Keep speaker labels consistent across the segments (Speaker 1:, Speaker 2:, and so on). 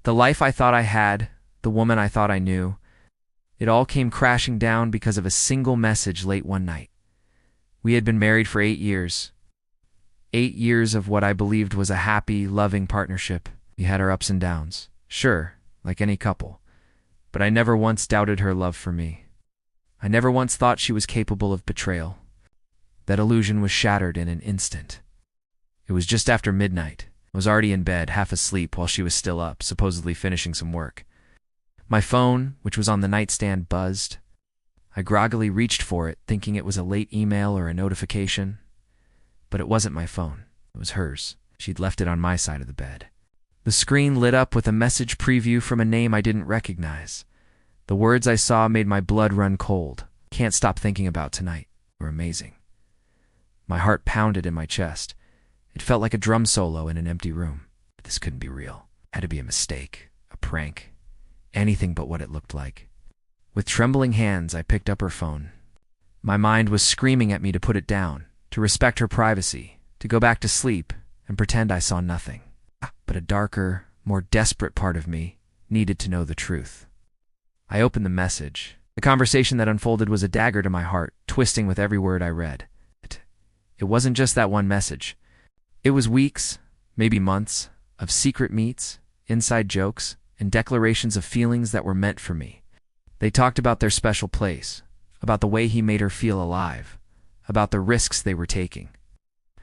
Speaker 1: The life I thought I had, the woman I thought I knew, it all came crashing down because of a single message late one night. We had been married for 8 years. 8 years of what I believed was a happy, loving partnership. We had our ups and downs, sure, like any couple, but I never once doubted her love for me. I never once thought she was capable of betrayal. That illusion was shattered in an instant. It was just after midnight. I was already in bed, half asleep, while she was still up, supposedly finishing some work. My phone, which was on the nightstand, buzzed. I groggily reached for it, thinking it was a late email or a notification. But it wasn't my phone. It was hers. She'd left it on my side of the bed. The screen lit up with a message preview from a name I didn't recognize. The words I saw made my blood run cold. Can't stop thinking about tonight. They were amazing. My heart pounded in my chest. It felt like a drum solo in an empty room. But this couldn't be real. It had to be a mistake, a prank, anything but what it looked like. With trembling hands, I picked up her phone. My mind was screaming at me to put it down, to respect her privacy, to go back to sleep and pretend I saw nothing. But a darker, more desperate part of me needed to know the truth. I opened the message. The conversation that unfolded was a dagger to my heart, twisting with every word I read. It wasn't just that one message. It was weeks, maybe months, of secret meets, inside jokes, and declarations of feelings that were meant for me. They talked about their special place, about the way he made her feel alive, about the risks they were taking.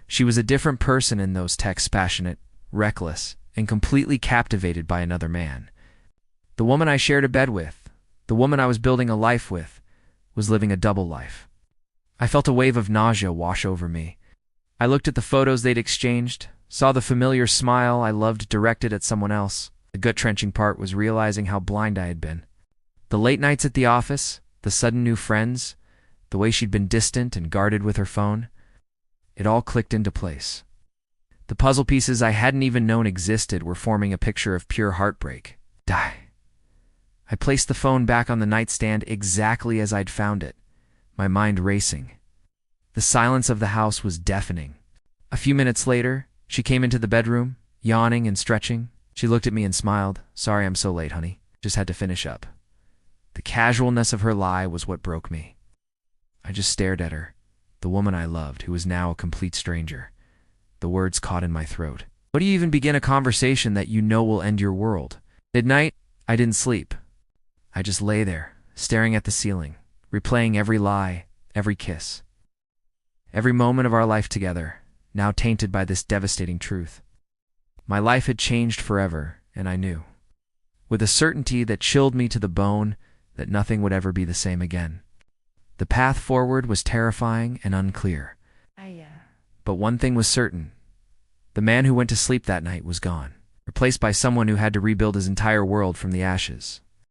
Speaker 1: She was a different person in those texts, passionate, reckless, and completely captivated by another man. The woman I shared a bed with, the woman I was building a life with, was living a double life. I felt a wave of nausea wash over me. I looked at the photos they'd exchanged, saw the familiar smile I loved directed at someone else. The gut-wrenching part was realizing how blind I had been. The late nights at the office, the sudden new friends, the way she'd been distant and guarded with her phone, it all clicked into place. The puzzle pieces I hadn't even known existed were forming a picture of pure heartbreak. Die. I placed the phone back on the nightstand exactly as I'd found it, my mind racing. The silence of the house was deafening. A few minutes later, she came into the bedroom, yawning and stretching. She looked at me and smiled. "Sorry I'm so late, honey. Just had to finish up." The casualness of her lie was what broke me. I just stared at her, the woman I loved, who was now a complete stranger. The words caught in my throat. How do you even begin a conversation that you know will end your world? Midnight, I didn't sleep. I just lay there, staring at the ceiling, replaying every lie, every kiss. Every moment of our life together, now tainted by this devastating truth. My life had changed forever, and I knew, with a certainty that chilled me to the bone, that nothing would ever be the same again. The path forward was terrifying and unclear. But one thing was certain. The man who went to sleep that night was gone, replaced by someone who had to rebuild his entire world from the ashes.